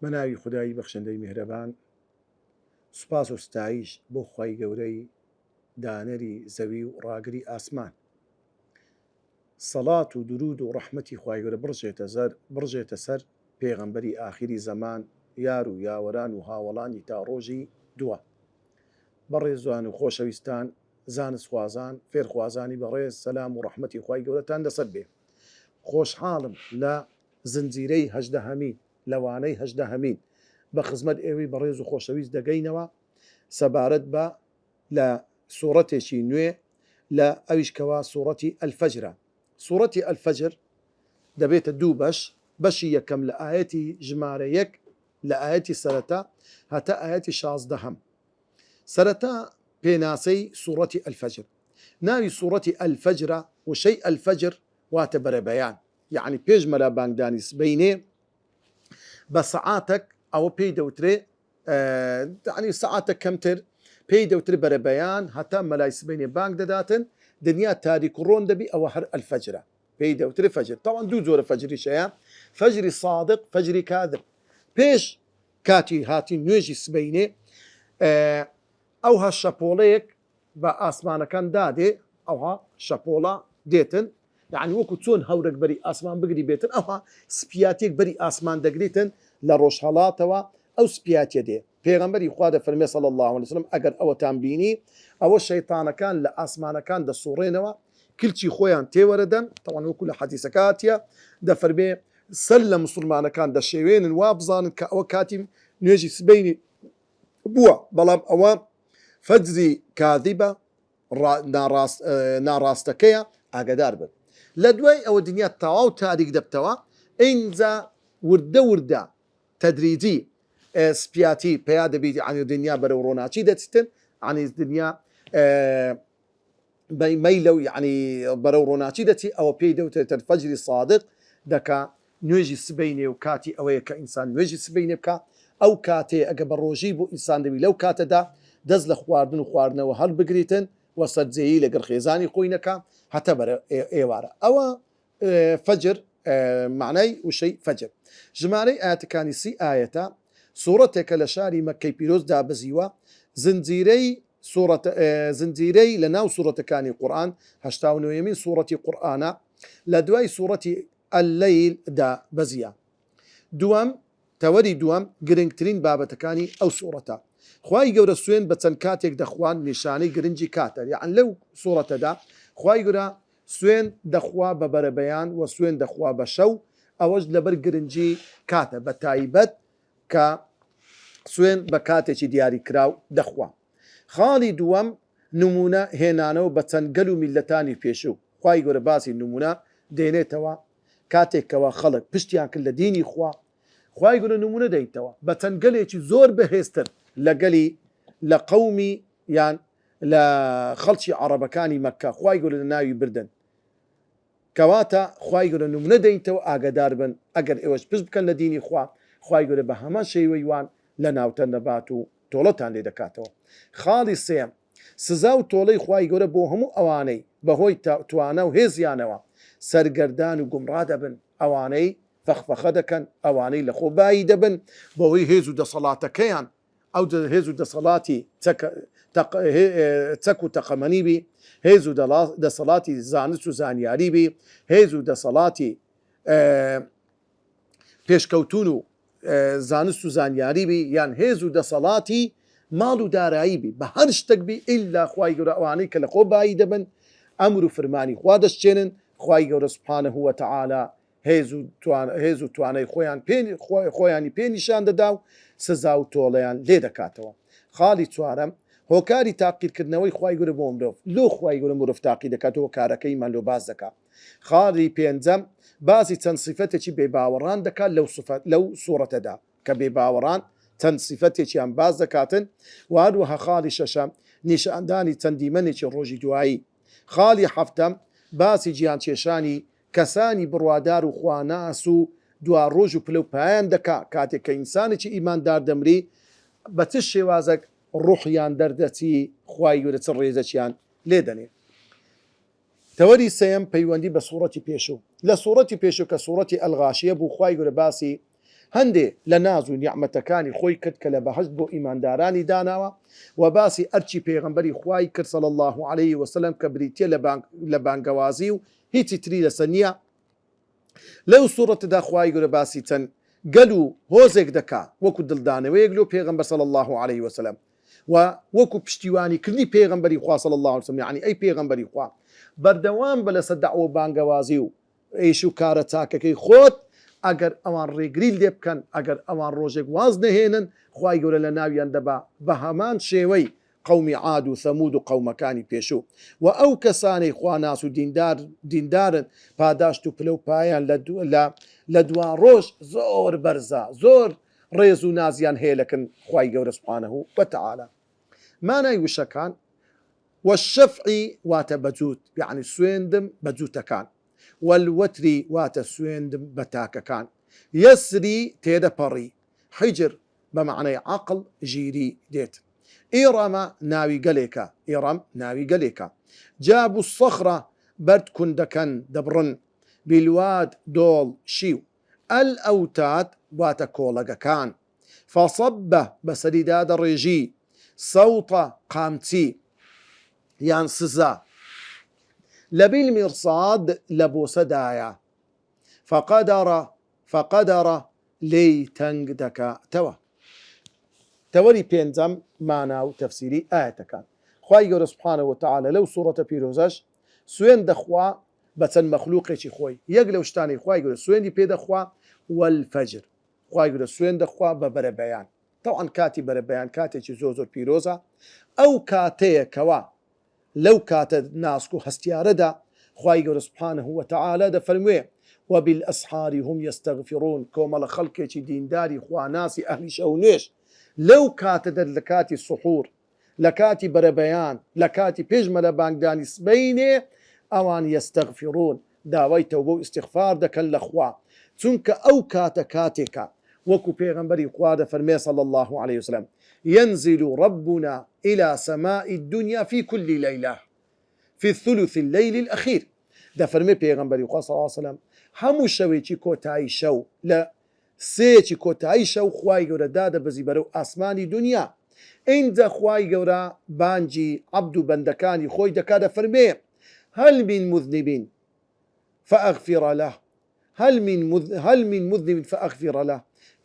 بەناوی خودایی بەخشندەی میهرەبان، سوپاس و ستایش بۆ خوای گەورەی دانەری زەوی و ڕاگری ئاسمان. سەڵات و درود و ڕەحمەتی خوای گەورە بڕژێتە سەر پێغەمبەری ئاخری زەمان، یار و یاوەران و هاوڵانی تا ڕۆژی دووە. بەڕێزوان و خۆشەویستان، زانستخوازان، فێرخوازانی بەڕێز، سەلام و ڕەحمەتی خوای گەورەتان لەسەر بێ. خۆشحاڵم لە زنجیرەی هەژدەهەمین، لەوانەی هەژدەهەمین بە خزمەت ئێوەی بەڕێز و خۆشەویست دەگەینەوە سەبارەت بە لە سوورەتێکی نوێ لە ئەویشکەوە سوورەتی ئەلفەجرە. سوورەتی ئەلفەجر دەبێتە دوو بەشی یەکەم لە ئاەتی ژمارە 1 لە ئاەتی سەرەتا هەتا ئاەتی 16. سەرەتا پێناسەی سوورەتی ئەلفەجر. ناوی سوورەتی ئەلفەجرە وشەی ئەلفەجر واتە بەرەبەیان، یعنی پێش مەلا بانگدانی سبەینێ بە سەعاتێک ئەوە پێی دەوترێ، یعنی سەعاتێک کەمتر پێی دەوتر بەرەبەیان هەتا مەلای سبەینێ بانگ دەداتن دنیا تاریک و ڕۆن دەبی، ئەوە هەر ئەلفەجرە پێی دەوترێ فەجر. تاوان دوو جۆرە فەجریشەیە، فەجری صادق، فەجری کاذب. پێش کاتی هاتی نوێژی سبەینێ ئەوها شەپۆڵەیەک بە ئاسمانەکان دادێ، ئەوها شەپۆڵە دێتن، یعنی وەکو چۆن هەورێک بەری ئاسمان بگری بێتن، ئەوها سپیاتێک بەری ئاسمان دەگریتن لە ڕۆژهەڵاتەوە، ئەو سپیاتێ دێ. پێغەمبەری خوا دەفەرمێ صلی الله علیه وسلم ئەگەر ئەوەتان بینی ئەوە شەیتانەکان لە ئاسمانەکان دەسوڕێنەوە، کلچی خۆیان تێوەرەدەن. تەوان وەکو لە حەدیسەکە هاتیە دەفەرمێ سەر لە مسلمانەکان دەشێوێنن وا بزانن کە ئەوە کاتی نوێژی سبەینی بووە، بەڵام ئەوە فەجری کاذبە، ناڕاستەکەیە، ئاگدار بن. لە دوای ئەوە دنیا تەواو تاریک دەبتەوە، ئینجا وردە تەدریجی سپیاتی پیا دەبیت، عنی دنیا بەرەو ڕۆناچی دەچێتن، عنی دنیا مەیلە و یعنی بەرەو ڕۆناچی دەچی، ئەوە پێی دەوتێتە فەجری صادق، دەکا نوێژی سبەینێ و کاتی ئەوەیە کە ئینسان نوێژی سبەینێ بکە. ئەو کاتێ ئەگە بە ڕۆژی بۆ ئینسان دەبی لەو کاتەدا دەست لە خواردن و خواردنەوە هەڵ بگریتن و سەرجەیی لەگەر خێزانی خۆی نەکا هەتا بەرە ئێوارە. ئەوە فەجر معنای وشەی فەجر. ژمارەی ئاەتەکانی 30 ئاەتە، سوورەتێکە لە شاری مەکەی پیرۆز دابەزیوە، زنجیرەی لە ناو سوورەتەکانی قورئان، 89مین سوورەتی قورئانە، لە دوای سوورەتی ئەللەیل دابەزیە. دووەم تەوەری دووەم گرنگترین بابەتەکانی ئەو سوورەتە. خوای گەورە سوێن بە چەند کاتێک دەخوان نیشانەی گرنگی کاتە، یعنی لەو سوورەتەدا خوای گەورە سوێن دەخوا بە بەرەبەیان و سوێن دەخوا بە شەو، ئەوەش لەبەر گرنگی کاتە، بە تایبەت کە سوێن بە کاتێکی دیاری کراو دەخوا. خاڵی دووەم نمونە هێنانەوە بە چەند گەل و میلەتانی پێشوو. خوای گەورە باسی نمونە دێنێتەوە کاتێکەوە خەڵک پشتیان کرد لە دینی خوا، خوای گەورە نمونە دەیتەوە بە چەند گەلێکی زۆر بەهێزتر لە گەلی لە قەومی یان لە خەڵکی عەرەبەکانی مەککە، خوای گەورە لە ناوی بردن. کەواتە خوای گەورە نمونە دەیتەوە، ئاگادار بن ئەگەر ئێوەش پشت بکەن لە دینی خوا، خوای گەورە بە هەمان شێوەی وان لە ناوتە نەبات و تۆڵەتان لێ دەکاتەوە. خاڵی سێم سزا و تۆڵەی خوای گەورە بۆ هەموو ئەوانەی بەهۆی توانە و هێزیانەوە سەرگەردان و گومڕا دەبن، ئەوانەی فەخفەخە دەکەن، ئەوانەی لە خۆبایی دەبن بەهۆی هێز و دەسەڵاتەکەیان، ئەو هێز و دەسەڵاتی چەک و تەقەمەنی بی، هێز و دەسەڵاتی زانست و زانیاری بی، هێز و دەسەڵاتی پێشکەوتون و زانست و زانیاری بی، یان هێز و دەسەڵاتی ماڵ و دارایی بی، بە هەر شتێک بی ئیلا خوای گەورە ئەوانەی کە لە خۆبایی دەبن ئەمر و فەرمانی خوا دەستچێنن، خوای گەورە سوبحانەهو وەتەعالا هێز و توانای خۆیانی پێ نیشان دەدا و سزا و تۆڵەیان لێ دەکاتەوە. خاڵی چوارەم هۆکاری تاقیرکردنەوەی خوای گەورە بۆ مرۆڤ، لۆ خوای گەورە مرۆڤ تاقی دەکاتەوە کارەکەیمان لۆ باز دەکات. خاڵی پێنجەم باسی چەند سیفەتێکی بێباوەڕان دەکات لەو سوورەتەدا کە بێباوەڕان چەند سیفەتێکیان باز دەکاتن، و هەروەها خاڵی شەشەم نیشاندانی چەندیمەنێکی ڕۆژی دوایی. خاڵی هەفتەم باسی گیان کێشانی کەسانی بڕوادار و خواناس و دوا ڕۆژ و پلە و پایان دەکا کاتێک کە ئینسانێکی ئیماندار دەمری بە چ شێوازێک ڕوحیان دەردەچی، خوای گەورە چ ڕێزەکیان لێ دەنێ. تەوەری سێم پەیوەندی بە سوورەتی پێشوو. لە سوورەتی پێشوو کە سوورەتی ئەلغاشیە بوو، خوای گەورە باسی هەندێ لە ناز و نیعمەتەکانی خۆی کرد کە لە بەهەشت بۆ ئیماندارانی داناوە و باسی ئەرچی پێغەمبەری خوای کرد صلی الله عليه وسلم کە بریتیە لە بانگەوازی و هیچی تری لەسەر نییە. لەو سوورەتەدا خوای گەورە باسی چەند گەل و هۆزێک دەکا وەکو دڵدانەوەیەک لۆ پێغەمبەر صلی الله عليه وسلم و وەکو پشتیوانیکردنی پێغەمبەری خوا صلی الله عليه وسلم، یعنی ئەی پێغەمبەری خوا بەردەوام بە لەسەر دەعوە بانگەوازی و ئێش و کارە چاکەکەی خۆت، ئەگەر ئەوان ڕێگری لێ بکەن، ئەگەر ئەوان ڕۆژێک واز نەهێنن، خوای گەورە لە ناویان دەبا بە هەمان شێوەی قومی عاد و ثەمود و قومەکانی پێشوو و ئەو کەسانەی خواناس و دیندارن پاداشت و پلە و پایان لە دوا ڕۆژ زۆر بەرزە، زۆر ڕێز و نازیان هێلەکن خوای گەورە سوبحانەه وتەعالا. مانای وشەکان والشەفعی واتە بەجووت، یعنی سوێندم بەجووتەکان، والوەتری واتە سوێندم بە تاکەکان، یەسری تێدەپەڕی، حیجر بە معنەی عەقڵ ژیری دێت. ئێڕەمە ناوی گەلێکە، ئێڕەم ناوی گەلێکە. جاب و سەخرە بەرد کوندەکەن دەبڕن، بیلواد دۆڵ شیو، ئەل ئەوتات واتە کۆڵەگەکان، فەسەبە بەسەریدا دەڕێژی، سەوتە قامچی یان سزا، لەبیل میرساد لە بۆسەدایە، فەقەدەرە لێی تەنگ دەکاتەوە. تەوەری پێنجەم مانا و تەفسیری ئاەتەکان. خوای گەورە سوبحانەه وتەعالا لەو سوورەتە پیرۆزەش سوێن دەخوا بە چەند مەخلووقێکی خۆی. یەک لەو شتانی خوای گەورە سوێندی پێدەخوا والفەجر، خوای گەورە سوێن دەخوا بە بەرەبەیان. تەوعەن کاتی بەرەبەیان کاتێکی زۆر پیرۆزە، ئەو کاتەیەکەوە لەو کاتە ناسک و هەستیارەدا خوای گەورە سوبحانەه وتەعالا دەفەرموێ وبالأسحار هم يستغفرون، کۆمەڵە خەڵکێکی دینداری خواناسی ئەهلی شەو نوێژ لەو کاتەدا لە کاتی سحور، لە کاتی بەرەبەیان، لە کاتی پێشمە لە بانگدانی سبەینێ ئەوان یەستەغفرون داوای تەوبە و ئیستیغفار دەکەن لە خوا، چونکە ئەو کاتە کاتێکە وەکو پێغەمبەری خوا دەفەرمێ صلی الله عليه وسلم ينزل ربنا إلى سماء الدنيا في كل ليلة في الثلث الليل الأخير. دەفەرمێ پێغەمبەری خوا صلی الله عليه وسلم هەموو شەوێکی کۆتایی شەو لە سێکی کۆتایی شەو خوای گەورە دادەبەزی بەرەو ئاسمانی دنیا. ئینجا خوای گەورە بانجی عەبد و بەندەکانی خۆی دەکا، دەفەرمێ هەل من مذنب فأغفر له، هەل من مذنب فأغفر له،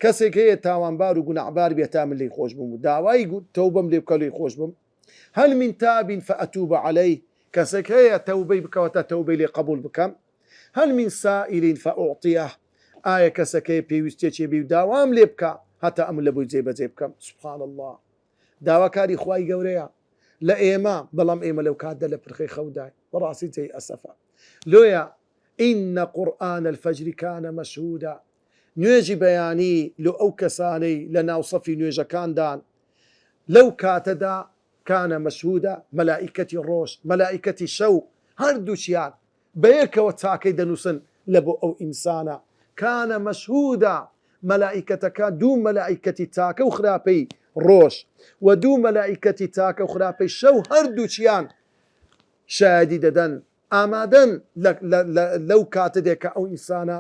کەسێک هەیە تاوانبار و گونەعبار بێتا من لێی خۆش بم و داوای تەوبەم لێ بکە لێی خۆش بم. هەل من تاب فأتوب عليه، کەسێک هەیە تەوبەی بکەوەتە تەوبەی لێ قبول بکەم. هەل من سائل فأعطيه، ئایا کەسەکەی پێویستێکی بی و داوام لێ بکە هەتا ئەم لە بۆی جێبەجێ بکەم. سبحان الله، داواکاری خوای گەورەیە لە ئێمە، بەڵام ئێمە لەو کاتدا لە پرخەی خەودای بەڕاستی جێی ئەسەفە. لۆیە ئین قورئان الفەجر کانە مەشهودا، نوێژی بەیانی لە ئەو کەسانەی لە ناو سەفی نوێژەکاندان لەو کاتەدا کانە مەشهودا، مەلائیکەتی ڕۆژ مەلائیکەتی شەو هەردووچیان بەیەکەوە چاکەی دەنووسن لە بۆ ئەو ئینسانە. کانە مەشهودا، مەلائیکەتەکە دوو مەلائیکەتی تاکە و خراپەی ڕۆژ و دوو مەلائیکەتی تاکە و خراپەی شەو هەردووچیان شایدی دەدەن، ئامادەن لەو کاتەدێکە ئەو ئینسانە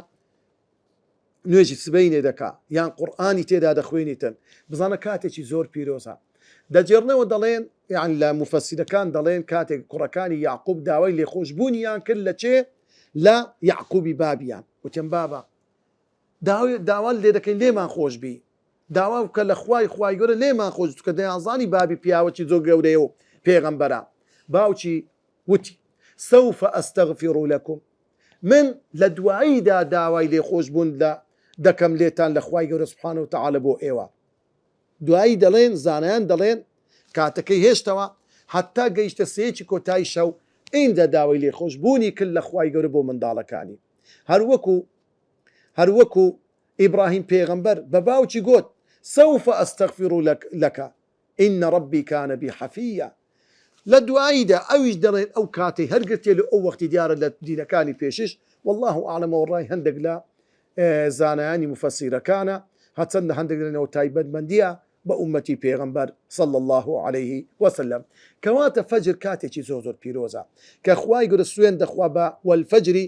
نوێژی سبەینێ دەکا یان قورئانی تێدا دەخوێنیتن. بزانە کاتێکی زۆر پیرۆزە. دەجێڕنەوە دەڵێن، یان لە مفەسیرەکان دەڵێن کاتێک کوڕەکانی یاعقوب داوای لێخۆشبوونیان کرد لە چێ؟ لە یاعقوبی بابیان، وتیان بابە داوا لێ دەکەین لێمان خۆش بی، داوا بکە لە خوای گەورە لێمان خۆش بکە، دەیانزانی بابی پیاوەکی زۆر گەورەیە و پێغەمبەرە. باوکی وتی سەوفە ئەستەغفر لەکم، من لە دواییدا داوای لێخۆشبوون دەکەم لێتان لە خوای گەورە سوبحانەه وتەعالا بۆ ئێوە. دوایی دەڵێن زانایان دەڵێن کاتەکەی هێشتەوە حتا گەیشتە سێکی کۆتایی شەو، ئینجا داوای لێخۆشبوونی کرد لە خوای گەورە بۆ منداڵەکانی. هەروەکو ئیبراهیم پێغەمبەر بە باوکی گوت سەوفە ئەستەغفر لەکە ئین ڕەبی کانە بی حەفیە. لە دواییدا ئەویش دەڵێن ئەو کاتەی هەرگرتێ لە ئەو وەختی دیارە لە دینەکانی پێشش، والله ئاعلم وەڕای هەندێک لە زانایانی مفەسیرەکانە هەچەندە هەندێک لەنەوە تایبەتمەندیە بە ئومەتی پێغەمبەر صلی الله عليه وسلم. کەواتە فەجر کاتێکی زۆر پیرۆزە کە خوای گەورە سوێن دەخوا بە والفەجری،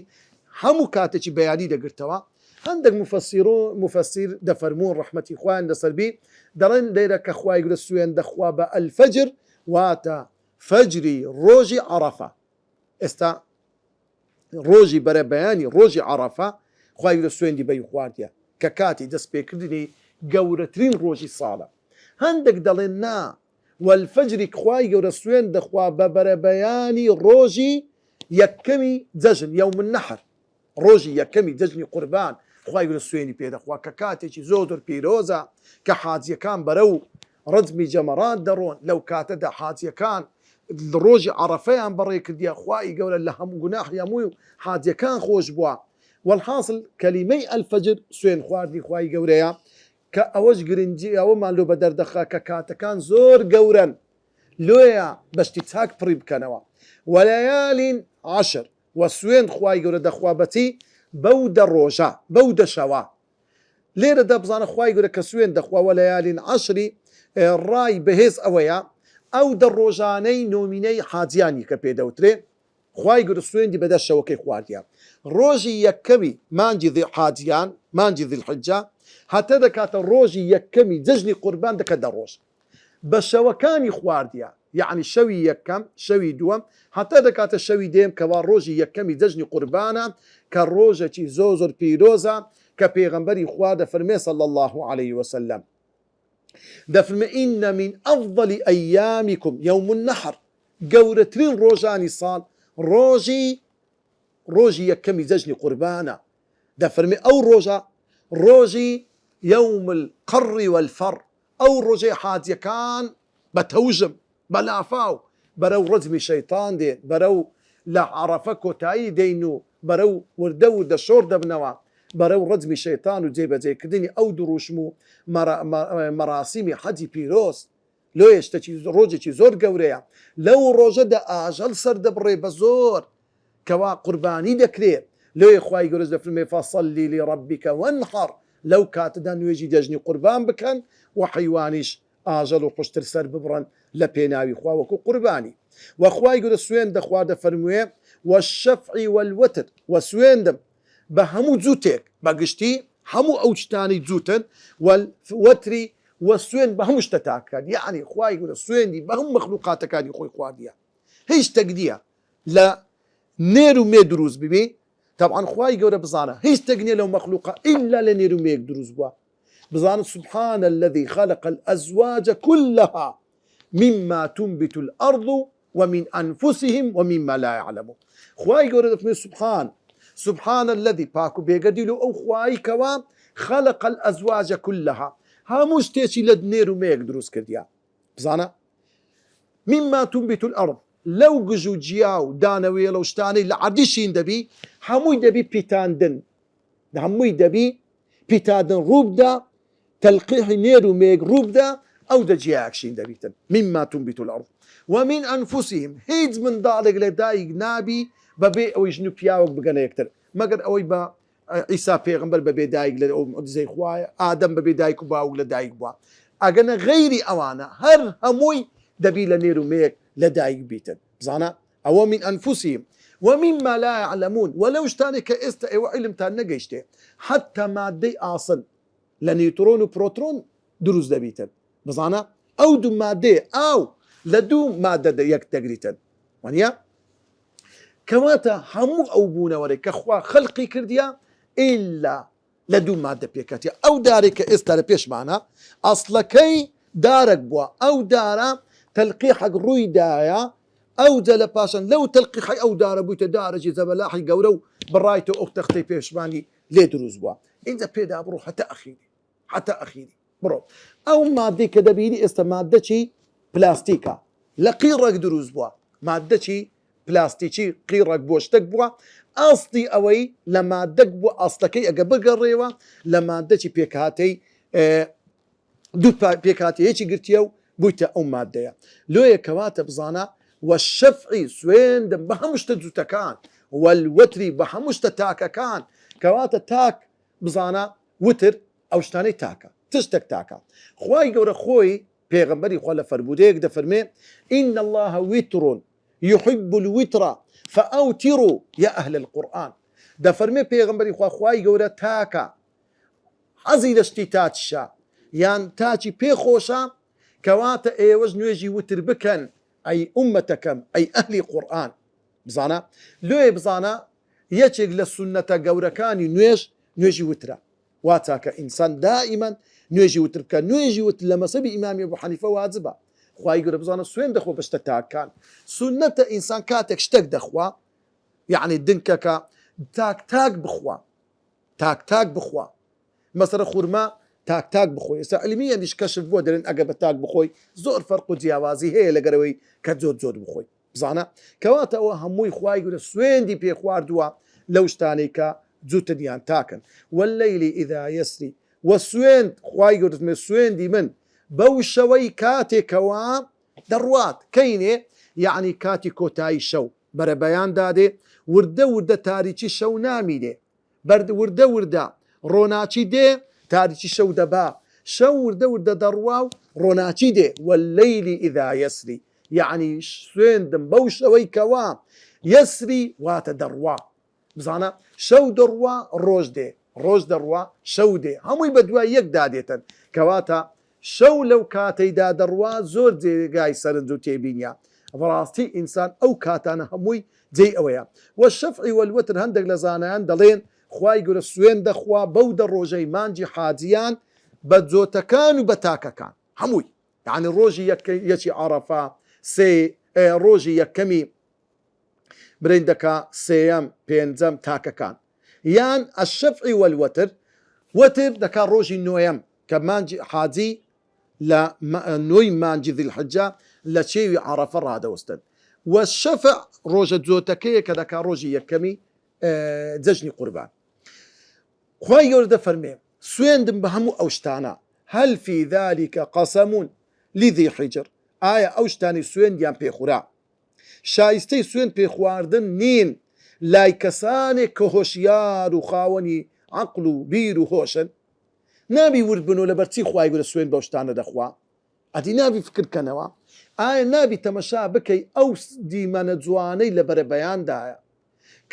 هەموو کاتێکی بەیانی دەگرتەوە. هەندێک مفسر دەفەرموون ڕەحمەتی خوایان لەسەربی دەڵێن لێرە کە خوای گەورە سوێن دەخوا بە ئەلفەجر واتە فەجری ڕۆژی عەرەفە. ئێستا ڕۆژی بەرەبەیانی ڕۆژی عەرەفە خوای گەورە سوێندی بەی خواردیە کە کاتی دەستپێکردنی گەورەترین ڕۆژی ساڵە. هەندێک دەڵێن نا والفەجری خوای گەورە سوێن دەخوا بە بەرەبەیانی ڕۆژی یەکەمی جەژن یەوم النەحر، ڕۆژی یەکەمی جەژنی قوربان خوای گەورە سوێنی پێدەخوا کە کاتێکی زۆر پیرۆزە کە حاجیەکان بەرەو ڕەجمی جەمەرات دەڕۆن. لەو کاتەدا حاجیەکان ڕۆژی عەرەفەیان بەڕێ کردیە خوای گەورە لە هەموو گوناحی هەمووی حاجیەکان خۆش بووە. والحاصل کەلیمەی ئەلفەجر سوێن خواردنی خوای گەورەیە کە ئەوەش گرنگی ئەوەمان لۆ بە دەردەخا کە کاتەکان زۆر گەورن لۆیە بەشتی چاک پڕی بکەنەوە. وەلەیالین عەشر و سوێن خوای گەورە دەخوا بەچی بەو دە ڕۆژە بەو دە شەوە. لێرە دەبزانە خوای گەورە کە سوێن دەخوا وەلەیالین عەشری ڕای بەهێز ئەوەیە ئەو دە ڕۆژانەی نۆمینەی حاجیانی کە پێدەوترێ خوای گەورە سوێندی بەدە شەوەکەی خواردیە. ڕۆژی یەکەمی مانجی حاجیان مانجی ذیلحیجە هەتە دەکاتە ڕۆژی یەکەمی جەژنی قوربان دەکە دە ڕۆژ بە شەوەکانی خواردیە، یعنی شەوی یەکەم شەوی دووەم هەتە دەکاتە شەوی دێم کەوا ڕۆژی یەکەمی جەژنی قوربانە کە ڕۆژێکی زۆر پیرۆزە کە پێغەمبەری خوا دەفەرمێ صلی الله عليه وسلم دەفەرمێ ئینە من ئەفضل ئەیامیکم یەوم النەحر، گەورەترین ڕۆژانی ساڵ ڕۆژی یەکەمی جەژنی قوربانە. دەفەرمێ ئەو ڕۆژە ڕۆژی یەوم القەڕ والفەڕ، ئەو ڕۆژەی حاجیەکان بە تەوژم بە لافاو بەرەو ڕەجمی شەیتان دێن، بەرەو لە عەرەفە کۆتایی دەین و بەرەو وردە شۆر دەبنەوە بەرەو ڕەجمی شەیتان و جێبەجێکردنی ئەو دروشم و مەراسیمی حەجی پیرۆز. لۆ شتێکی ڕۆژێکی زۆر گەورەیە. لەو ڕۆژەدا ئاژەڵ سەر دەبڕێ بە زۆر کەوا قوربانی دەکرێت. لۆی خوای گەورە دەفەرمێ فەصەلی لڕەبیکە وەنحەڕ، لەو کاتەدا نوێژی جەژنی قوربان بکەن و حەیوانیش ئاژەڵ و خوشتر سەر ببڕن لە پێناوی خوا وەکو قوربانی. و خوای گەورە سوێن دەخوا دەفەرموێ وەشەفعی وەلوەتر و سوێندم بە هەموو جووتێک بەگشتی هەموو ئەو شتانی جووتن وەتری و سوێن بە هەموو شتە تاکەن، یعنی خوای گەورە سوێندی بە هەموو مەخلوقاتەکانی خۆی خواردیە. هیچ تەگدیە لە نێر و مێ دروست ببی طبعا خوای گەورە بزانە هیچ تەگنیە لەو مەخلوقە ئیلا لە نێر و مێک دروست بووە. بزانە سبحان الذي خلق الأزواج كلها مما تنبت الأرض ومن أنفسهم ومما لا يعلمون. خوای گەورە دەفەرمێ سبحان الذي پاک و بێگەردی لە ئەو خوای کەوا خلق الأزواج كلها هەموو شتێکی لە نێر و مێک دروست کردیە. بزانە مما تنبت الأرض لەو گژ و جیا و دانەوێ لەو شتانەی لە عەردیشین دەبی هەمووی دەبی پیتاندن، هەمووی دەبی پیتاندن ڕووبدا تەلقیحی نێر و مێک ڕووبدا ئەو دەجیاکشین دەبیتن مما تنبت الأرض ومن أنفسهم هیچ منداڵێک لە دایک نابی بەبێ ئەوەی ژن و پیاوەک بگەنە یەکتر مەگەر ئەوەی بە عیسا پێغەمبەر بەبێ دایک لە ئەو معجزەی خوایە، ئادەم بەبێ دایک و باوک لە دایک بووە. ئەگەنە غەیری ئەوانە هەر هەمووی دەبی لە نێر و مێک لە دایک بیتن. بزانە ئەوە من ئەنفوسهم ومما لا يعلمون وەلەو شتانێک کە ئێستا ئێوە عیلمتان نەگەیشتێ حتا مادەی ئاسن لە نیوترۆن و پرۆترۆن دروست دەبیتن. بزانە ئەو دوو مادەیە ئاو لە دوو مادە یەک دەگریتن وانە کەواتە هەموو ئەو بوونەوەرێک کە خوا خەڵقی کردیە ئیلا لە دوو مادە پێکاتیە. ئەو دارێک کە ئێستا لە پێشمانە ئەسڵەکەی دارێک بووە، ئەو دارە تەلقیحەک ڕوویدایە ئەو جە لە پاشان لەو تەلقیحی ئەو دارە بوویتە دارەی زەبەلاحی گەورە و بڕایتەوە ئەو تەختەی پێشمانی لێ دروست بووە. اینجا پێدا بڕۆ حتا ئەخیری بڕۆ ئەو مادەی کە دەبینی ئێستا مادەچی پلاستیکە لە قیڕێک دروست بووە، مادەچی پلاستیکی قیڕێک بۆ شتێک بووە. ئاستی ئەوەی لە مادەک بووە ئاستەکەی ئەگە بگەڕێەوە لە مادەی پێکهاتەی دوو پێکهاتەیەکی گرتیە و بوویتە ئەو مادەیە. لۆیە کەواتە بزانە وەشەفعی سوێندم بە هەموو شتە جووتەکان وەلوەتری بە هەموو شتە تاکەکان. کەواتە تاک بزانە وتر ئەو شتانەی تاکە تشتێک تاکە. خوای گەورە خۆی پێغەمبەری خوا لە فەرمودەیەک دەفەرمێ إن الله وتر يحب الوتر فأوتروا يا أهل القرآن. دەفەرمێ پێغەمبەری خوا خوای گەورە تاکە حەزی لە شتی تاچشە یان تاچی پێخۆشە کەواتە ئێوەش نوێژی وتر بکەن ئەی ئومەتەکەم ئەی ئەهلی قورئان بزانە لێ بزانە یەکێک لە سونەتە گەورەکانی نوێژی وترە وا تاکە ئینسان دائیمەن نوێژی وتر بکە نوێژی وتر لە مەسەبی ئیمامی ئەبوو حەنیفە واجبە خوای گەورە بزانە سوێن دەخۆ بە شتە تاکان سونەتە ئینسان کاتێک شتێک دەخوا یعنی دنکەکە تاک بخوا تاک بخوا مەسەرە خورما تاک بخۆی ئێستا علمیە دیش کەشف بۆ دەرێن ئەگە بە تاک بخۆی زۆر فەرق و جیاوازی هەیە لەگەرەوەی کە زۆر بخۆی بزانە کەواتە ئەوە هەمووی خوای گەورە سوێندی پێ خواردووە لەو شتانەی کە جوتنیان تاکن واللەیلی ئیذا یەسری وە سوێند خوای گەورە سوێندی من بەو شەوەی کاتێکەوە دەڕوات کەینێ یعنی کاتی کۆتایی شەو بەرە بەیان دادێ وردە تاریکی شەو نامیدێ وردە ڕۆناچی دێ تاریکی شەو دەبا شەو وردە دەڕوا و ڕۆناچی دێ واللەیلی ئیذا یەسری یعنی سوێندم بەو شەوەی کەوا یەسری واتە دەڕوا بزانە شەو دەڕوا ڕۆژ دەڕوا شەو دێ هەمووی بە دوای یەک دادێتن کەواتە شەو لەو کاتەیدا دەڕوا زۆر جێگای سەرنج و تێبینیە بەڕاستی ئینسان ئەو کاتانە هەمووی جێ ئەوەیە وە شەفعی وەلوەتر هەندێک لە زانایان دەڵێن خوای گەورە سوێن دەخوا بەو ڕۆژەی مانجی حاجیان بە جۆتەکان و بە تاکەکان هەمووی یعنی ڕۆژی یەکی عەرەفە ڕۆژی یەکەمی برندەکە سێەم پێنجەم تاکەکان یان ئەشەفعی وەلوەتر وەتر دەکا ڕۆژی نۆیەم کە مانجی حاجی لە نۆی مانجی ذیلحجە لە چێوی عەرەفە ڕادەوەستن وە شەفع ڕۆژە جۆتەکەیە کە دەکا ڕۆژی یەکەمی جەژنی قوربان خوای گەورە دەفەرمێ سوێندم بە هەموو ئەو شتانە هەل فی ذلك قەسەم لذی حجر ئایا ئەو شتانی سوێندیان پێخورا شایستەی سوێن پێخواردن نین لای کەسانێک کە هۆشیار و خاوەنی عەقڵ و بیر و هۆشن نابی ورد بن و لەبەرچی خوای گەورە سوێن بەو شتانە دەخوا ئەدی نابی فکرکەنەوە ئایا نابی تەمەشا بکەی ئەو دیمەنە جوانەی لە بەرە بەیاندایە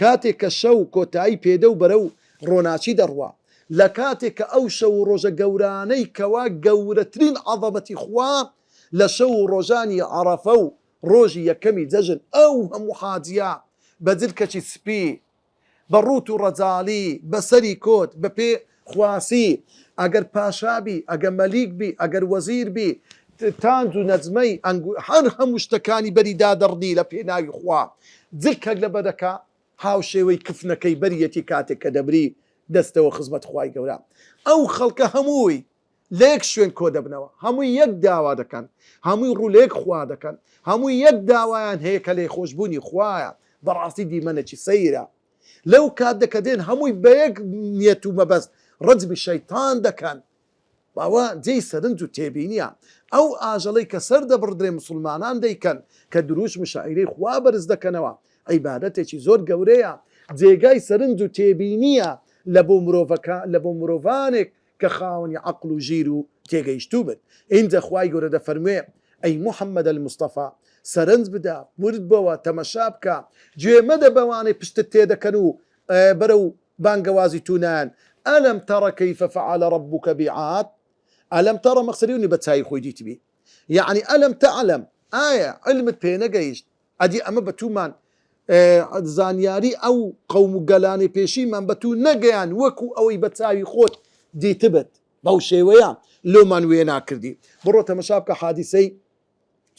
کاتێک کە شەو کۆتایی پێدە و بەرە و ڕۆناچی دەڕوا لە کاتێک کە ئەو شەو و ڕۆژە گەورانەی کەوا گەورەترین عەظەمەتی خوا لە شەو و ڕۆژانی عەرەفە و ڕۆژی یەکەمی جەژن ئەو هەموو حاجیا بە جلکەچی سپی بە ڕوت و ڕەجاڵی بەسەری کۆت بە پێ خواسی ئەگەر پاشابی ئەگەر مەلیکبی ئەگەر وەزیربی تانج و نەجمەی هەر هەموو شتەکانی بەریدا دەڕنی لە پێناوی خوا جلکەک لە بەدەکە هاوشێوەی کفنەکەی بەریەتی کاتێک کە دەبری دەستەوە خزمەت خوای گەورە ئەو خەڵکە هەمووی لێک شوێن کۆ دەبنەوە هەمووی یەک داوا دەکەن هەمووی ڕوولێک خوا دەکەن هەمووی یەک داوایان هەیە کە لێ خۆشببوونی خوایە بەڕاستی دیمەنێکی سەیرە لەو کات دەکە دێن هەمووی بە یەک نیەت و مەبەست ڕەجبی شەیتان دەکەن باوە جێی سەرنج و تێبینیە ئەو ئاژەڵەی کە سەر دەبڕدرێ مسلمانان دەیکەن کە دروش مشاعیرەی خوا بەرز دەکەنەوە عیبادەتێکی زۆر گەورەیە جێگای سەرنج و تێبینیە لە بۆ مرۆڤانێک کە خاوەنی عەقڵ و ژیر و تێگەیشتوو بن ئینجا خوای گەورە دەفەرموێ ئەی موحەممەد المستەفا سەرنج بدە ورد بەوە تەمەشا بکە گوێ مەدە بەوانەی پشتت تێدەکەن و بەرەو بانگەوازی تونان ئەلەم تەڕە کەیفە فەعەلە ڕەبوکە بیعاد ئەلەم تەڕە مەقسەدی بە چای خۆی دیتبی یعنی ئەلەم تەعلەم ئایا علمت پێ نەگەیشت ئەدی ئەمە بەتومان زانیاری ئەو قەوم و گەلانی پێشیمان بە تو نەگەیان وەکو ئەوەی بە چاوی خۆت دیتبت بەو شێوەیە لۆمان وێ ناکردی بڕۆ تەمەشا بکە حادیسەی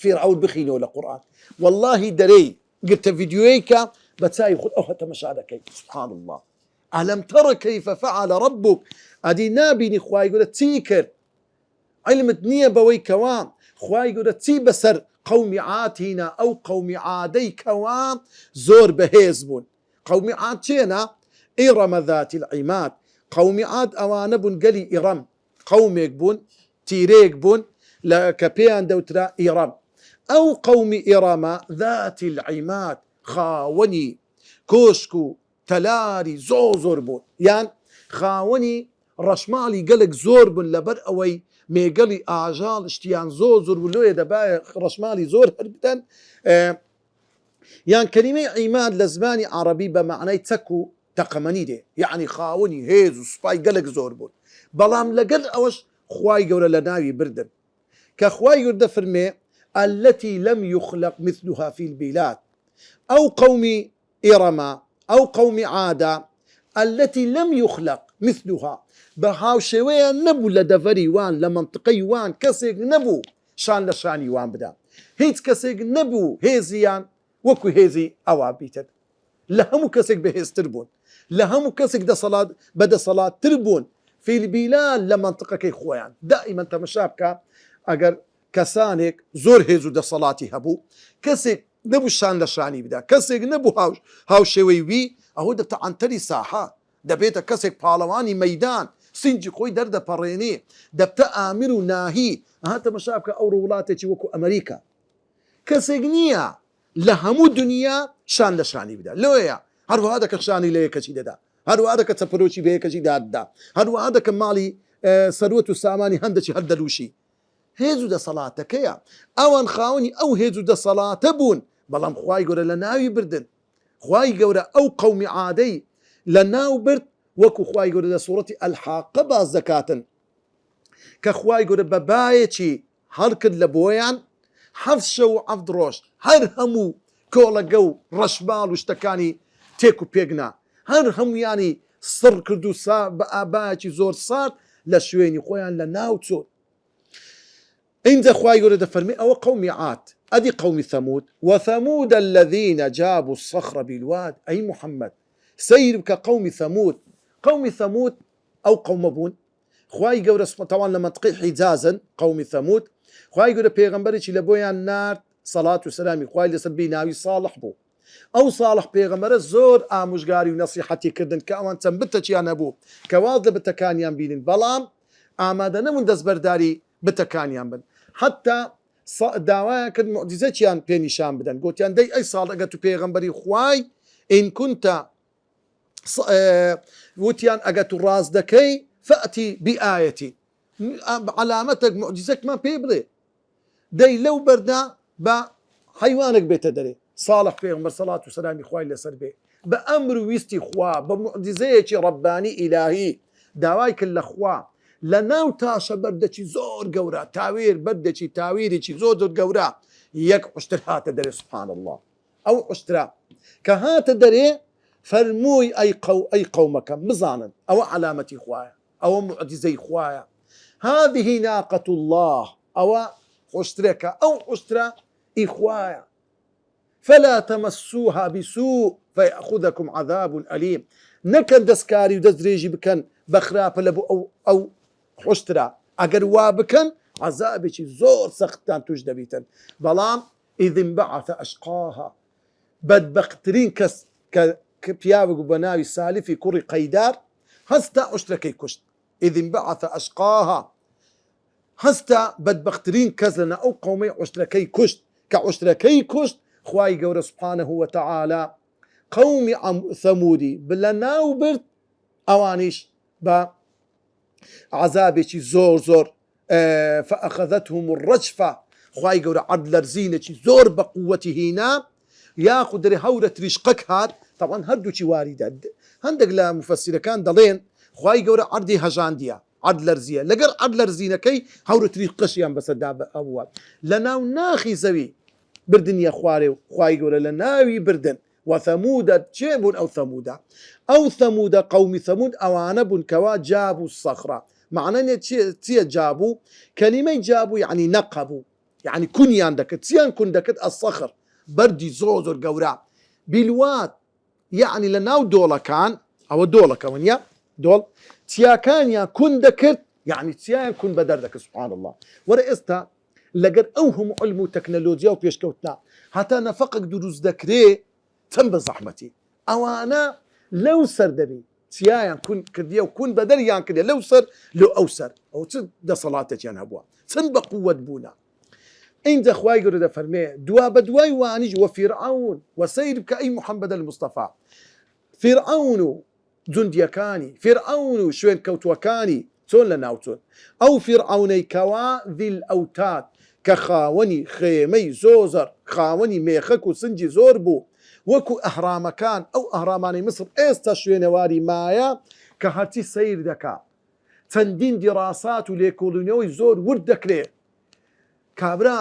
فیرعەون بخینەوە لە قورئان واللهی دەرەی گرتە ڤیدیۆیەکە بە چاوی خۆت ئەو تەمەشا دەکەی سبحان الله ئەلەم تەڕە کەیفە فەعەلە ڕەبوک ئەدی نابینی خوای گەورە چی کرد علمت نییە بەوەی کەوا خوای گەورە چی بەسەر قومی عاتینا ئەو قومی عادەی کەوا زۆر بەهێز بوون قومی عاد چێنە ئیڕەمە ذاتی العیماد قومی عاد ئەوانە بوون گەلی ئیڕەم قومێک بوون تیرێک بوون کە پێیان دەوترا ئیڕەم ئەو قومی ئیڕەمە ذاتی العیماد خاوەنی کۆشک و تەلاری زۆر بوون یان خاوەنی ڕەشماڵی گەلێک زۆر بوون لەبەر ئەوەی مێگەڵی ئاژاڵ شتیان زۆر بوو لێ دەبایە ڕەشماڵی زۆر هەر بدەن یان کەلیمەی عیماد لە زمانی عەرەبی بە معنای چەک و تەقەمەنی دێ یعنی خاوەنی هێز و سوپای گەلێک زۆر بوون بەڵام لەگەڵ ئەوەش خوای گەورە لە ناوی بردن کە خوای گەورە فەرمێ التي لم يخلق مثلها في البلاد أو قوم إرم أو قوم عاد التي لم يخلق مثلها بهاو شوية نبو لدفري وان لمنطقي وان كسيق نبو شان لشاني وان بدا هيت كسيق نبو هيزيان وكو هيزي أوابيتد لهمو كسيق بهيز تربون لهمو كسيق دا صلاة بدا صلاة تربون في البلاد لمنطقة كي خوان دائما تمشابكا أجر كسانك زور هيزو دا صلاتي هبو كسيق نبو شان لشاني بدا كسيق نبو هاو شوي وي أهو دبتا عنتري ساحة دبيتا كسيق بالواني ميدان سنجي خوي درد بريني دبتا آمر ناهي هاتا مشابكا أو رولاتي وكو أمريكا كسيقنيا لهمو دنيا شان لشاني بدا لويا هرو هذا كشاني ليه كشي دا هرو هذا كتبروشي بيه كشي دا هرو هذا كمالي سروتو ساماني هندشي هدلوشي هێزو دە سەڵاتەکەیە ئەوان خاوەنی ئەو هێزو دە سەڵاتە بوون بەڵام خوای گەورە لە ناوی بردن خوای گەورە ئەو قەومی عادەی لە ناو برد وەکو خوای گەورە لە سوورەتی ئەلحاقە باز دەکاتن کە خوای گەورە بە بایەکی هەڵکرد لە بۆیان 7 شەو و 7 ڕۆژ هەر هەموو کۆڵەگە و ڕەشماڵ و شتەکانی تێک و پێکنا هەر هەموویانی سڕ کرد و بە ئابایەکی زۆر سارد لە شوێنی خۆیان لە ناو چۆن إنزا خواي يقول فرمي أو قوم عاد أدي قوم ثمود وثمود الذين جابوا الصخر بالواد أي محمد سير كقوم ثمود قوم ثمود أو قوم بون خواي يقول طبعا لما تقي حجازا قوم ثمود خواي يقول بيغمبري لبويا النار صلاة وسلام خواي لسبي ناوي صالح بو أو صالح بيغمبر الزور آموشقاري ونصيحتي كردن كأوان تنبتك يا نبو كواضل بتكان ينبين بلام آمادنا من دزبرداري بتكان بن حتى داوايا كد معجزتيان بينيشان بدن قلتيان دي أي صالحة بيغمبري خواي إن كنت وتيان أجت الراس دكي فأتي بآيتي علامتك معجزتك ما بيبري دي لو بردا بحيوانك بيتدري صالح بيغمبر صلاة وسلام خواي لسر بي بأمر ويستي خوا بمعجزتي رباني إلهي داواي كل خوا لناو تاشا بردشي زور قورا تاوير بردشي تاويري زور قورا يك عشتر هات دري سبحان الله أو عشترا كهات دري فرموي أي قومك مزانا أو علامتي خوايا أو معجزي خوايا هذه ناقة الله أو عشترك أو عشترا إخوايا فلا تمسوها بسوء فيأخذكم عذاب أليم نكن دسكاري ودزريجي بكن بخراف لبو أو حشترا أجر وابكن عذابك زور سختان تجدبيتن بلام إذ انبعث أشقاها بدبخترين كبيابق بناوي سالفي كوري قيدار هستا عشتركي كشت إذ انبعث أشقاها هستا بدبخترين كزلنا أو قومي عشتركي كشت كعشتركي كشت خواي قول سبحانه وتعالى قومي ثمودي بلناو برد أوانيش عذابك زور فأخذتهم الرجفة خواي قول عدل رزينك زور بقوته هنا ياخذ هورة رشقك هاد طبعا هردو شي واردة هندق لا مفسر كان دلين خواي قول عردي هجانديا عدل رزية لقر عدل رزينة كي هورة رشقشيان بس الداب أول لناو ناخي زوي بردن يا خواري خواي قول لناوي بردن وثمود شيب أو ثمود قوم ثمود أوانب كوا جابوا الصخرة معناه تي جابوا كلمة جابوا يعني نقبوا يعني كن عندك تيان كن دكت الصخر بردي زوزر قورا بالواد يعني لناو دولا كان أو دولا كمان يا دول تيا كان يا كن دكت يعني تيان كن بدردك سبحان الله ورئيستا لقد أوهم علم تكنولوجيا وبيشكوتنا حتى نفقك دروز دكري تم بزحمتي أوانا لو سر دبي تيايان كن كرديا وكن بدريان كرديا لو سر لو أوسر أو تد صلاتك يان هبوا سن بقوة بونا إنت أخواي قرد فرمي دوا بدواي وانج وفرعون وسير كأي محمد المصطفى فرعون جنديكاني فرعون شوين كوتوكاني تون لناوتون أو فرعوني كوا ذي الأوتاد كخاوني خيمي زوزر خاوني ميخك وسنجي زوربو وەکو ئەهرامەکان ئەو ئەهرامانی مسر ئێستا شوێنەواری مایە کە هەرچی سەیر دەکا چەندین دیڕاسات و لێکۆڵینەوەی زۆر ورد دەکرێت کابرا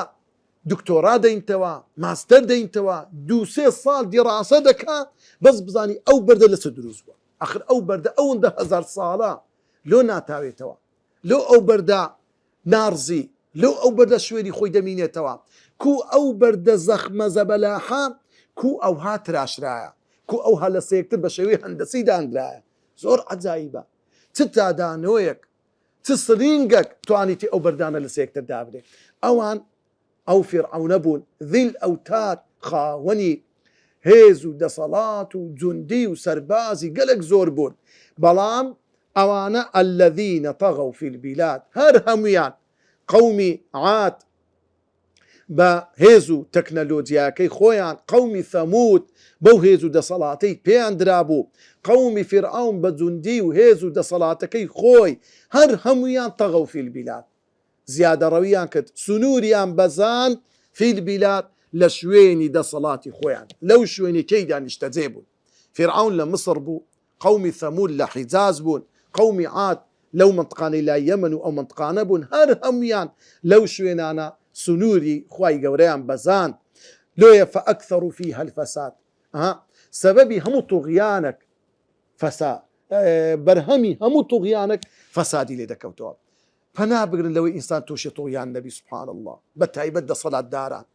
دکتۆرا دەینتەوە ماستەر دەینتەوە 2-3 ساڵ دیڕاسە دەکا بەس بزانی ئەو بەردە لەسە دروست بووە ئەخر ئەو بەردە ئەوەندە 1000 ساڵە لۆ ناتاوێتەوە لۆ ئەو بەردە نارزی لۆ ئەو بەردە شوێنی خۆی دەمینێتەوە کو ئەو بەردە زەخمە زەبەلاحە کو ئەوها تراشرایە کو ئەوها لە سێکتر بە شێوەی هەندەسی دانرایە زۆر عەجایبە چ تادانۆیەک چ سرینگەک توانیتی ئەو بەردانە لە سێکتر دابرێت ئەوان ئەو فیرعەونە بوون ذیل ئەوتاد خاوەنی هێز و دەسەڵات و جوندی و سەربازی گەلێک زۆر بوون بەڵام ئەوانە الذین طغوا فی البلاد هەر هەمویان قەومی عاد بە هێز و تەکنەلۆجیاکەی خۆیان قەومی ثەمود بەو هێز و دەسەڵاتەی پێیان درابوو قەومی فیرعەون بە جوندی و هێز و دەسەڵاتەکەی خۆی هەر هەمویان طغوا فی البلاد زیادە ڕەویان کرد سنووریان بەزان فی البلاد لە شوێنی دەسەڵاتی خۆیان لەو شوێنی تێیدا نیشتەجێ بوون فیرعەون لە مسر بوو قەومی ثەمود لە حیجاز بوون قەومی عاد لەو منطقانەی لای یەمن و ئەو منطقانە بوون هەر هەمویان لەو شوێنانە سنووری خوای گەورەیان بەزان لۆیە فەئەکثەروا فیها الفەساد سەبەبی هەموو توغیانێک فەساد بەرهەمی هەموو توغیانێک فەسادی لێ دەکەوتەوە پەنا بگرن لەوەی ئینسان تۆشی توغیان نەبی سوبحان الله بە تایبەت دەسەڵاتداران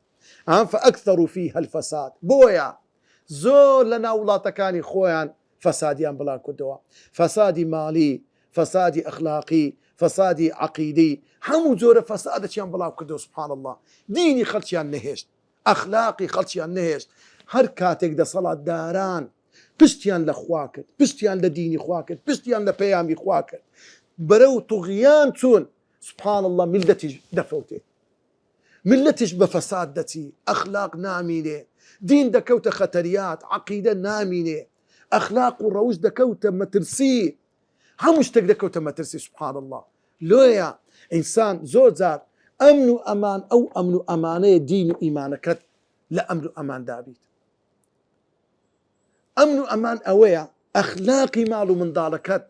فەئەکثەروا فیها الفەساد بۆیە زۆر لە ناو وڵاتەکانی خۆیان فەسادیان بڵاو کردەوە فەسادی ماڵی فەسادی ئەخلاقی فەسادی عەقیدەی هەموو جۆرە فەسادێکیان بڵاو کردەوە سوبحان الله دینی خەڵکیان نەهێشت ئەخلاقی خەڵکیان نەهێشت هەر کاتێک دەسەڵاتداران پشتیان لە خوا کرد پشتیان لە دینی خوا کرد پشتیان لە پەیامی خوا کرد بەرەو توغیان چوون سوبحان الله میلەتیش دەفەوتێت ملتش بە فەساد دەچی ئەخلاق نامینێ دین دەکەوتە خەتەریات عەقیدە نامینێ ئەخلاق و ڕەوش دەکەوتە مەترسی هەموو شتێک دەکەوتە مەترسی سوبحان الله لۆیە ئینسان زۆر جار ئەمن و ئەمان ئەو ئەمن و ئەمانەیە دین و ئیمانەکەت لە ئەمن و ئەمان دابیت ئەمن و ئەمان ئەوەیە ئەخلاقی ماڵ و منداڵەکەت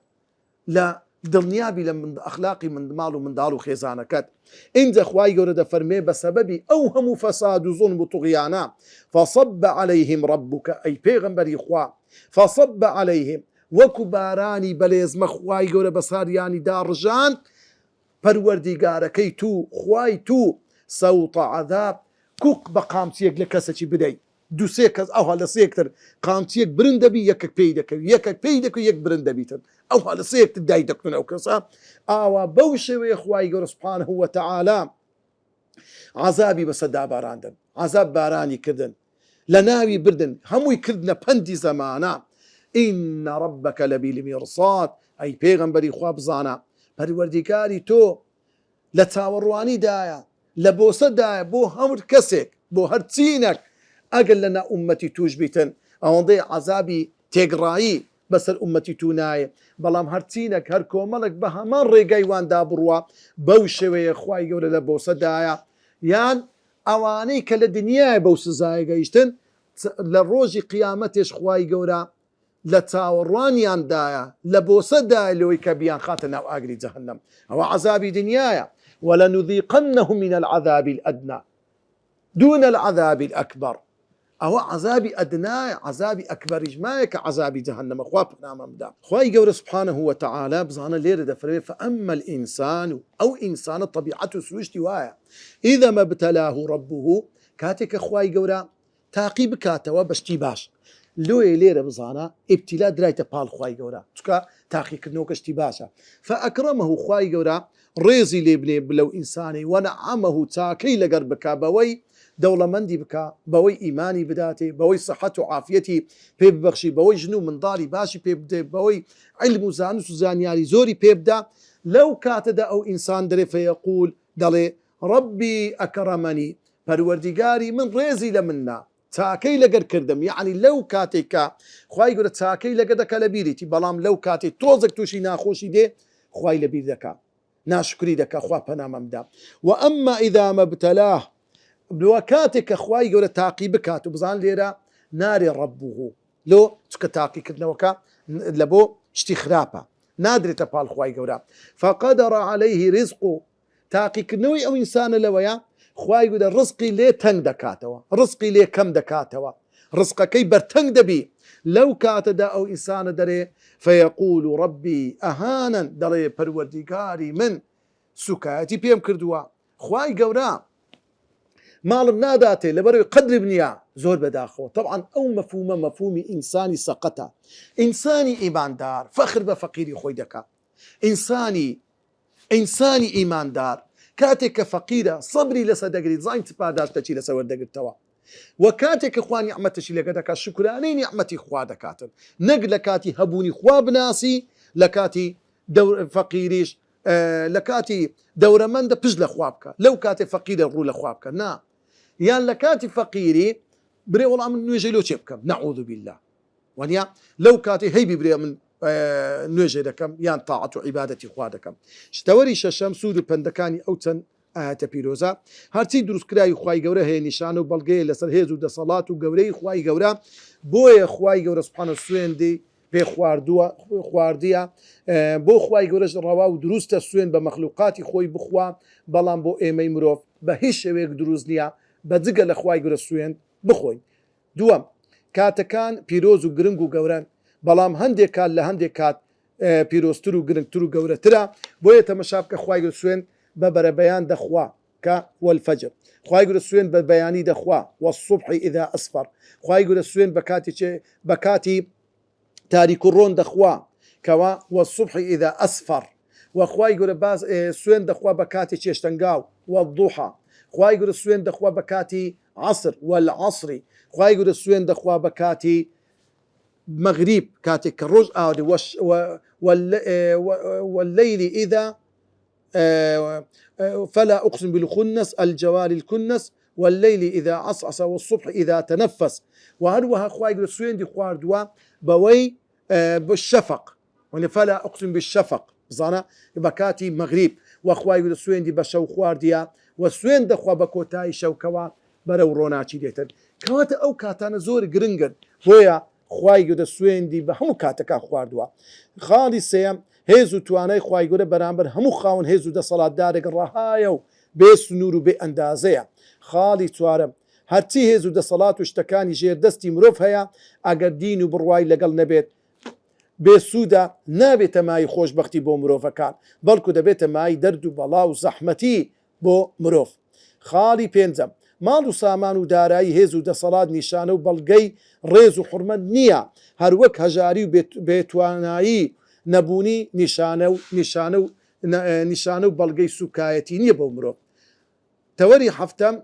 لە دڵنیابی لە ئەخلاقی ماڵ و منداڵ و خێزانەکەت ئینجا خوای گەورە دەفەرمێ بە سەبەبی ئەو هەموو فەساد و زوڵم و توغیانە فەصەب عەلەیهیم ڕەبوکە ئەی پێغەمبەری خوا فەصەب عەلەیهیم وەکو بارانی بەلێزمە خوای گەورە بەساریانی داڕژاند پەروەردیگارەکەی تو خوای تو سەوتە عەذاب کوک بە قامچیەک لە کەسێکی بدەیت 2-3 کەس ئەوها لە سێکتر قامچیەک برن دەبی یەکێک پێی دەکەوی یەکێک پێی دەکەوی یەک برن دەبیتن ئەوها لە سێکتر دای دەکتن ئەو کەسە ئاوا بەو شێوەیە خوای گەورە سوبحانەهو وەتەعالا عەذابی بەسەر داباراندن عەذاب بارانی کردن لە ناوی بردن هەمووی کردنە پەندی زەمانە ئینە ڕەبەکە لەبیلمیرساد ئەی پێغەمبەری خوا بزانە پەروەردیگاری تۆ لە چاوەڕوانیدایە لە بۆسەدایە بۆ هەموو کەسێک بۆ هەر چینێک ئەگەر لەنا ئومەتی توش بیتن ئەوەندەی عەذابی تێگڕایی بەسەر ئومەتی تو نایە بەڵام هەرچینێک هەر کۆمەڵک بە هەمان ڕێگای واندا بڕوە بەو شێوەیە خوای گەورە لە بۆسەدایە یان ئەوانەی کە لە دنیای بەو سزایە گەیشتن لە ڕۆژی قیامەتێش خوای گەورە لە چاوەڕوانیاندایە لە بۆسەدایە لەوەی کە بیان خاتە ناو ئاگری جەهەنەم ئەوە عەذابی دنیایە وەلەنوذیقەنەهم من العەذاب الأدنى دون العذاب الأكبر ئەوە عەذابی ئەدنایە عەذابی ئەکبەریش مایە کە عەذابی جەهەنەمە خوا پەنامە بدە خوای گەورە سوبحانەهو وەتەعالا بزانە لێرە دەفەرمێ فەئەمە الئینسان ئەو ئینسانە طەبیعەت و سروشتی وایە ئیذا ما ابتلاه ربه کاتێک کە خوای گەورە تاقی بکاتەوە بەشتی باش لۆیە لێرە بزانە ئیبتیلا درایتە پاڵ خوای گەورە چکە تاقیکردنەوە کەشتی باشە فەئەکرەمەهو خوای گەورە ڕێزی لێ بنێ بلەو ئینسانی وەنەعەمەهو چاکەی لەگەر بکا بەوەی دەوڵەمەندی بکە بەوەی ئیمانی بداتێ بەوەی سەحەت و عافیەتی پێ ببەخشی بەوەی ژن و منداڵی باشی پێ بدێ بەوەی علم و زانست و زانیاری زۆری پێ بدە لەو کاتەدا ئەو ئینسان دەرێ فەیەقول دەڵێ ڕەبی ئەکرەمەنی پەروەردیگاری من ڕێزی لە مننا چاکەی لەگەر کردم یعنی لەو کاتێکە خوای گەورە چاکەی لەگە دەکە لە بیریتی بەڵام لەو کاتێک تۆزێک تووشی ناخۆشی دێ خوای لە بیر دەکا ناشکری دەکا خوا پەنامە بدە و ئەمما ئیذا ما ابتلاه بوە کاتێک کە خوای گەورە تاقی بکات و بزان لێرە نارێ ڕەبوه لۆ چکە تاقیکردنەوەکە لە بۆ شتی خراپە نادرێتە پاڵ خوای گەورە فقدر عليه رزق تاقیکردنەوەی ئەو ئینسانە لەوەیە خوای گەورە ڕزقی لێ تەنگ دەکاتەوە ڕزقی لێ کەم دەکاتەوە ڕزقەکەی بەرتەنگ دەبی لەو کاتەدا ئەو ئینسانە دەرێ فەیەقول ڕەبی ئەهانن دەڵێ پەروەردیگاری من سوکایەتی پێم کردووە خوای گەورە ماڵم ناداتێ لەبەرەوەی قەدرم نییە زۆر بەداخەوە طبعا ئەو مەفهومە مەفهومی ئینسانی سەقەتە ئینسانی ئیماندار فەخر بە فەقیری خۆی دەکات ئینسانی ئیماندار کاتێک کە فەقیرە سەبری لەسەر دەگریت زاین پاداشتەچی لەسەر وەردەگرتەوە و کاتێک کە خوا نیعمەتەشی لەگە دەکات شکرانەی نیعمەتی خوا دەکاتن نەک لە کاتی هەبوونی خوا بناسی لە کاتی فەقیریش لە کاتی دەورەمەندە پشت لە خوا بکە لەو کاتێ فەقیرە ڕوو لە خوا بکە نا یان لە کاتی فەقیری برێ وەڵام من نوێژەی لۆ چێ بکەم نەعوذ بالله وانیا لەو کاتی هەیبی برێ من نوێژێ دەکەم یان تاعەت و عیبادەتی خوا دەکەم شتەوەری شەشەم سوود و پەندەکانی ئەو چەند ئاەتە پیرۆزە هەرچی دروستکراوی خوای گەورە هەیە نیشانە و بەڵگەیە لەسەر هێز و دەسەڵات و گەورەی خوای گەورە بۆیە خوای گەورە سوبحانە سوێندی پێ خواردیە بۆ خوای گەورەش ڕەوا و دروستە سوێن بە مەخلوقاتی خۆی بخوا بەڵام بۆ ئێمەی مرۆڤ بە هیچ شێوەیەک دروست نییە بەجگە لە خوای گەورە سوێن بخۆین دووەم کاتەکان پیرۆز و گرنگ و گەورەن بەڵام هەندێک کات لە هەندێک کات پیرۆزتر و گرنگتر و گەورەترە بۆیە تەمەشا بکە خوای گەورە سوێن بە بەرەبەیان دەخوا کە والفەجر خوای گەورە سوێن بە بەیانی دەخوا والصبح إذا أسفر خوای گەورە سوێن بە کاتی تاریک و ڕۆن دەخوا کەوا والصبح إذا أسفر وخوای گەورە باز سوێن دەخوا بە کاتی چێشتەنگاو والضحى خوای گەورە سوێن دەخوا بە کاتی عصر والعصری خوای گەورە سوێن دەخوا بە کاتی مغرب کاتێک کە ڕۆژ ئاودی والليل إذا فلا أقسم بالخنس الجوار الكنس والليل إذا عصعص والصبح إذا تنفس وهروها خوای گەورە سوێندی خواردووە بەوەی بالشفق فلا أقسم بالشفق بزانە بە کاتی مغرب وخوای گەورە سوێندی بە شەو خواردیە و سوێن دەخوا بە کۆتایی شەوکەوە بەرەو ڕۆناچی دێتن کەواتە ئەو کاتانە زۆر گرنگن بۆیە خوای گەورە سوێندی بە هەموو کاتەکە خواردووە خاڵی سێم هێز و توانای خوای گەورە بەرامبەر هەموو خاون هێز و دەسەڵاتدارێک ڕەهایە و بێ سنوور و بێ ئەندازەیە خاڵی چوارم هەرچی هێز و دەسەڵات و شتەکانی ژێردەستی مرۆڤ هەیە ئەگەر دین و بڕوای لەگەڵ نەبێت بێسوودە نابێتە مای خۆشبەختی بۆ مرۆڤەکان بەڵکو دەبێتە مای دەرد و بەڵا و زەحمەتی بۆ مرۆڤ خاڵی پێنجەم ماڵ و سامان و دارایی هێز و دەسەڵات نیشانە و بەڵگەی ڕێز و حورمەت نییە هەروەک هەژاری و بێتوانایی نەبوونی نیشانە و بەڵگەی سوکایەتی نییە بۆ مرۆڤ تەوەری هەفتەم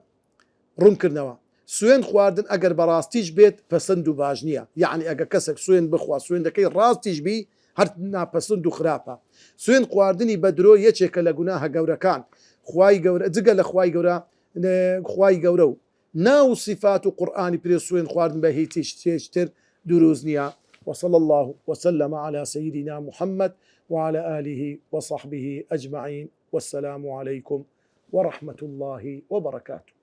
ڕوونکردنەوە سوێن خواردن ئەگەر بەڕاستیش بێت پەسەند و باش نییە یعنی ئەگە کەسێک سوێن بخوا سوێندەکەی ڕاستیش بی هەر ناپەسند و خراپە سوێن خواردنی بە درۆ یەکێکە لە گوناهە گەورەکان خوای گەورە جگە لە خوای گەورە و ناو صفات و قورآانی پرێ سوێن خواردن بە هیچ شتێشتر دروست نییە وصلى الله وسلم على سيدنا محمد وعلى آله وصحبه أجمعين والسلام عليكم ورحمة الله وبركاته